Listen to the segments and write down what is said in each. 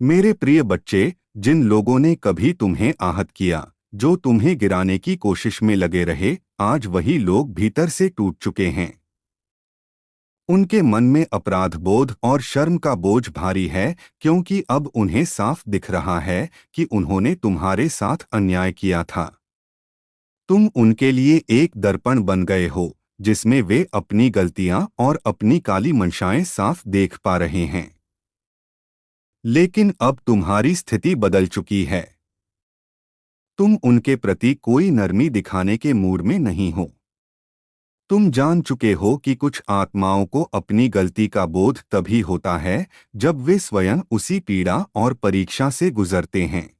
मेरे प्रिय बच्चे, जिन लोगों ने कभी तुम्हें आहत किया, जो तुम्हें गिराने की कोशिश में लगे रहे, आज वही लोग भीतर से टूट चुके हैं। उनके मन में अपराध बोध और शर्म का बोझ भारी है, क्योंकि अब उन्हें साफ दिख रहा है कि उन्होंने तुम्हारे साथ अन्याय किया था। तुम उनके लिए एक दर्पण बन गए हो, जिसमें वे अपनी गलतियां और अपनी काली मंशाएं साफ देख पा रहे हैं। लेकिन अब तुम्हारी स्थिति बदल चुकी है। तुम उनके प्रति कोई नरमी दिखाने के मूड में नहीं हो। तुम जान चुके हो कि कुछ आत्माओं को अपनी गलती का बोध तभी होता है जब वे स्वयं उसी पीड़ा और परीक्षा से गुजरते हैं।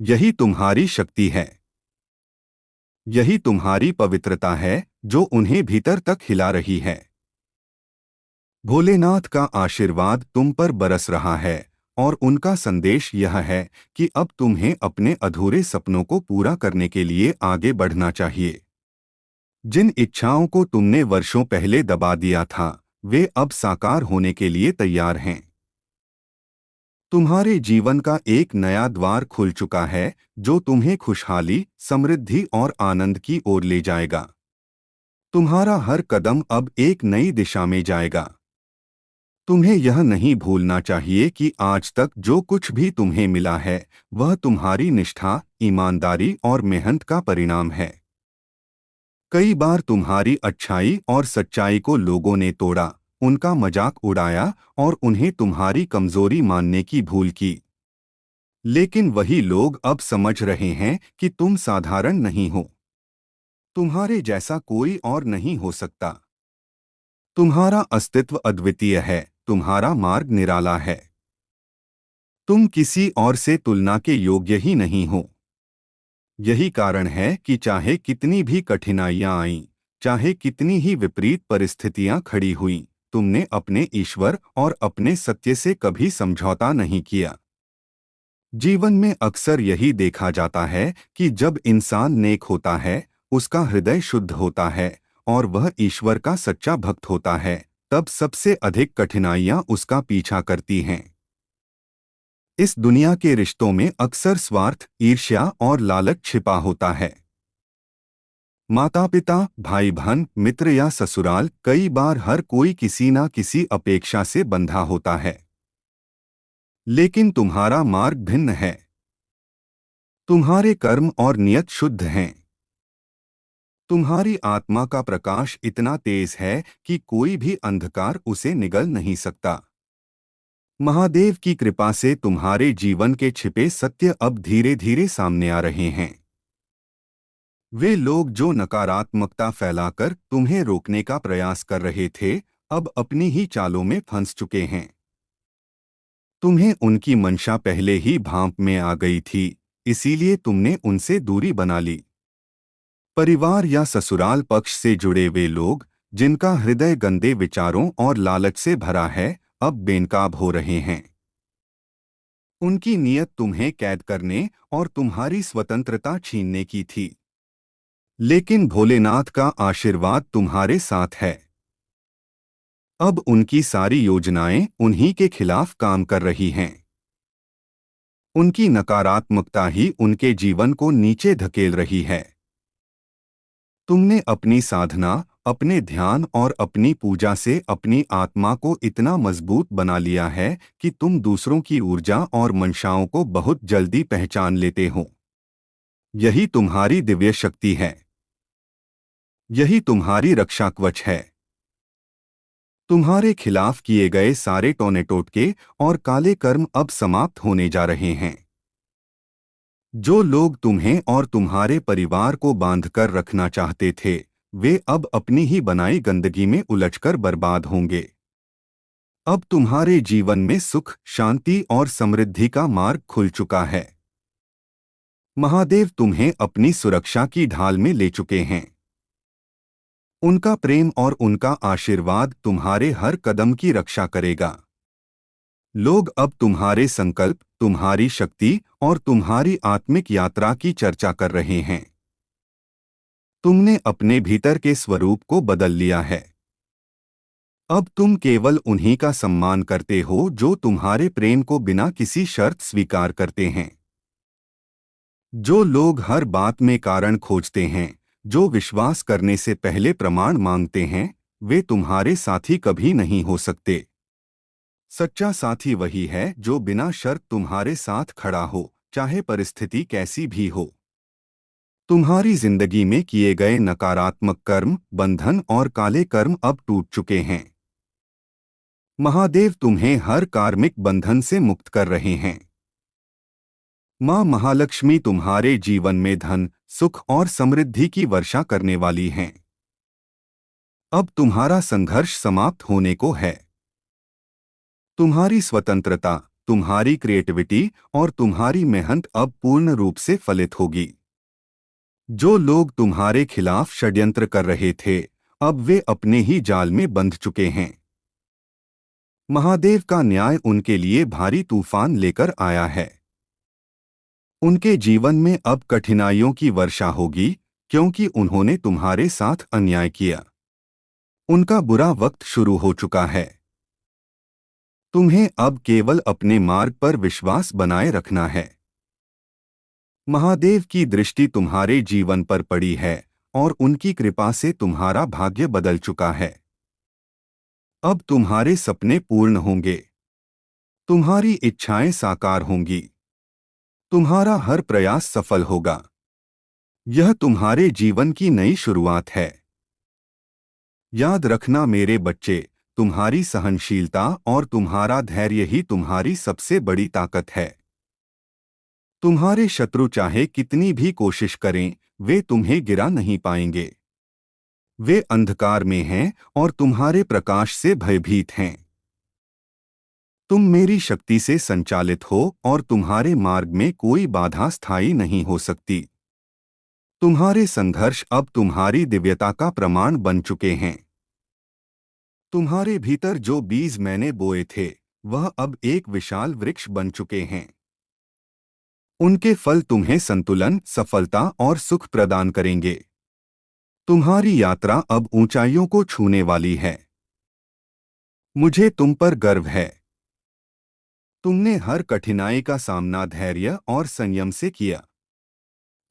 यही तुम्हारी शक्ति है। यही तुम्हारी पवित्रता है, जो उन्हें भीतर तक हिला रही है। भोलेनाथ का आशीर्वाद तुम पर बरस रहा है, और उनका संदेश यह है कि अब तुम्हें अपने अधूरे सपनों को पूरा करने के लिए आगे बढ़ना चाहिए। जिन इच्छाओं को तुमने वर्षों पहले दबा दिया था, वे अब साकार होने के लिए तैयार हैं। तुम्हारे जीवन का एक नया द्वार खुल चुका है, जो तुम्हें खुशहाली, समृद्धि और आनंद की ओर ले जाएगा। तुम्हारा हर कदम अब एक नई दिशा में जाएगा। तुम्हें यह नहीं भूलना चाहिए कि आज तक जो कुछ भी तुम्हें मिला है, वह तुम्हारी निष्ठा, ईमानदारी और मेहनत का परिणाम है। कई बार तुम्हारी अच्छाई और सच्चाई को लोगों ने तोड़ा, उनका मजाक उड़ाया और उन्हें तुम्हारी कमजोरी मानने की भूल की। लेकिन वही लोग अब समझ रहे हैं कि तुम साधारण नहीं हो। तुम्हारे जैसा कोई और नहीं हो सकता। तुम्हारा अस्तित्व अद्वितीय है, तुम्हारा मार्ग निराला है। तुम किसी और से तुलना के योग्य ही नहीं हो। यही कारण है कि चाहे कितनी भी कठिनाइयां आईं, चाहे कितनी ही विपरीत परिस्थितियां खड़ी हुईं, तुमने अपने ईश्वर और अपने सत्य से कभी समझौता नहीं किया। जीवन में अक्सर यही देखा जाता है कि जब इंसान नेक होता है, उसका हृदय शुद्ध होता है और वह ईश्वर का सच्चा भक्त होता है, तब सबसे अधिक कठिनाइयां उसका पीछा करती हैं। इस दुनिया के रिश्तों में अक्सर स्वार्थ, ईर्ष्या और लालच छिपा होता है। माता पिता, भाई बहन, मित्र या ससुराल, कई बार हर कोई किसी न किसी अपेक्षा से बंधा होता है। लेकिन तुम्हारा मार्ग भिन्न है। तुम्हारे कर्म और नियत शुद्ध हैं। तुम्हारी आत्मा का प्रकाश इतना तेज है कि कोई भी अंधकार उसे निगल नहीं सकता। महादेव की कृपा से तुम्हारे जीवन के छिपे सत्य अब धीरे धीरे सामने आ रहे हैं। वे लोग जो नकारात्मकता फैलाकर तुम्हें रोकने का प्रयास कर रहे थे, अब अपनी ही चालों में फंस चुके हैं। तुम्हें उनकी मंशा पहले ही भांप में आ गई थी, इसीलिए तुमने उनसे दूरी बना ली। परिवार या ससुराल पक्ष से जुड़े वे लोग, जिनका हृदय गंदे विचारों और लालच से भरा है, अब बेनकाब हो रहे हैं। उनकी नीयत तुम्हें कैद करने और तुम्हारी स्वतंत्रता छीनने की थी। लेकिन भोलेनाथ का आशीर्वाद तुम्हारे साथ है। अब उनकी सारी योजनाएं उन्हीं के खिलाफ काम कर रही हैं। उनकी नकारात्मकता ही उनके जीवन को नीचे धकेल रही है। तुमने अपनी साधना, अपने ध्यान और अपनी पूजा से अपनी आत्मा को इतना मजबूत बना लिया है कि तुम दूसरों की ऊर्जा और मंशाओं को बहुत जल्दी पहचान लेते हो। यही तुम्हारी दिव्य शक्ति है। यही तुम्हारी रक्षा कवच है। तुम्हारे खिलाफ किए गए सारे टोने टोटके और काले कर्म अब समाप्त होने जा रहे हैं। जो लोग तुम्हें और तुम्हारे परिवार को बांधकर रखना चाहते थे, वे अब अपनी ही बनाई गंदगी में उलझकर बर्बाद होंगे। अब तुम्हारे जीवन में सुख, शांति और समृद्धि का मार्ग खुल चुका है। महादेव तुम्हें अपनी सुरक्षा की ढाल में ले चुके हैं। उनका प्रेम और उनका आशीर्वाद तुम्हारे हर कदम की रक्षा करेगा। लोग अब तुम्हारे संकल्प, तुम्हारी शक्ति और तुम्हारी आत्मिक यात्रा की चर्चा कर रहे हैं। तुमने अपने भीतर के स्वरूप को बदल लिया है। अब तुम केवल उन्हीं का सम्मान करते हो जो तुम्हारे प्रेम को बिना किसी शर्त स्वीकार करते हैं। जो लोग हर बात में कारण खोजते हैं, जो विश्वास करने से पहले प्रमाण मांगते हैं, वे तुम्हारे साथी कभी नहीं हो सकते। सच्चा साथी वही है जो बिना शर्त तुम्हारे साथ खड़ा हो, चाहे परिस्थिति कैसी भी हो। तुम्हारी जिंदगी में किए गए नकारात्मक कर्म, बंधन और काले कर्म अब टूट चुके हैं। महादेव तुम्हें हर कार्मिक बंधन से मुक्त कर रहे हैं। माँ महालक्ष्मी तुम्हारे जीवन में धन, सुख और समृद्धि की वर्षा करने वाली हैं। अब तुम्हारा संघर्ष समाप्त होने को है। तुम्हारी स्वतंत्रता, तुम्हारी क्रिएटिविटी और तुम्हारी मेहनत अब पूर्ण रूप से फलित होगी। जो लोग तुम्हारे खिलाफ षड्यंत्र कर रहे थे, अब वे अपने ही जाल में बंध चुके हैं। महादेव का न्याय उनके लिए भारी तूफान लेकर आया है। उनके जीवन में अब कठिनाइयों की वर्षा होगी, क्योंकि उन्होंने तुम्हारे साथ अन्याय किया। उनका बुरा वक्त शुरू हो चुका है। तुम्हें अब केवल अपने मार्ग पर विश्वास बनाए रखना है। महादेव की दृष्टि तुम्हारे जीवन पर पड़ी है और उनकी कृपा से तुम्हारा भाग्य बदल चुका है। अब तुम्हारे सपने पूर्ण होंगे। तुम्हारी इच्छाएं साकार होंगी। तुम्हारा हर प्रयास सफल होगा। यह तुम्हारे जीवन की नई शुरुआत है। याद रखना मेरे बच्चे, तुम्हारी सहनशीलता और तुम्हारा धैर्य ही तुम्हारी सबसे बड़ी ताकत है। तुम्हारे शत्रु चाहे कितनी भी कोशिश करें, वे तुम्हें गिरा नहीं पाएंगे। वे अंधकार में हैं और तुम्हारे प्रकाश से भयभीत हैं। तुम मेरी शक्ति से संचालित हो और तुम्हारे मार्ग में कोई बाधा स्थायी नहीं हो सकती। तुम्हारे संघर्ष अब तुम्हारी दिव्यता का प्रमाण बन चुके हैं। तुम्हारे भीतर जो बीज मैंने बोए थे, वह अब एक विशाल वृक्ष बन चुके हैं। उनके फल तुम्हें संतुलन, सफलता और सुख प्रदान करेंगे। तुम्हारी यात्रा अब ऊंचाइयों को छूने वाली है। मुझे तुम पर गर्व है। तुमने हर कठिनाई का सामना धैर्य और संयम से किया।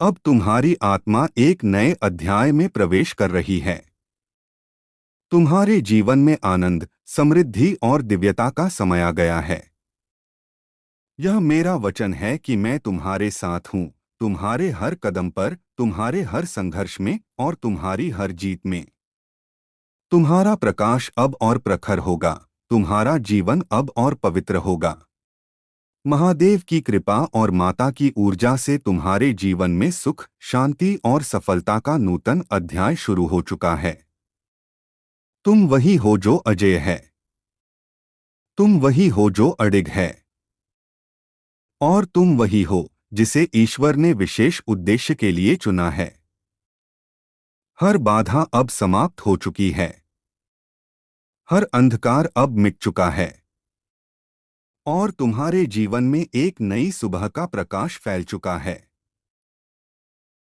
अब तुम्हारी आत्मा एक नए अध्याय में प्रवेश कर रही है। तुम्हारे जीवन में आनंद, समृद्धि और दिव्यता का समय आ गया है। यह मेरा वचन है कि मैं तुम्हारे साथ हूँ, तुम्हारे हर कदम पर, तुम्हारे हर संघर्ष में और तुम्हारी हर जीत में। तुम्हारा प्रकाश अब और प्रखर होगा, तुम्हारा जीवन अब और पवित्र होगा। महादेव की कृपा और माता की ऊर्जा से तुम्हारे जीवन में सुख, शांति और सफलता का नूतन अध्याय शुरू हो चुका है। तुम वही हो जो अजेय है। तुम वही हो जो अडिग है। और तुम वही हो जिसे ईश्वर ने विशेष उद्देश्य के लिए चुना है। हर बाधा अब समाप्त हो चुकी है। हर अंधकार अब मिट चुका है। और तुम्हारे जीवन में एक नई सुबह का प्रकाश फैल चुका है।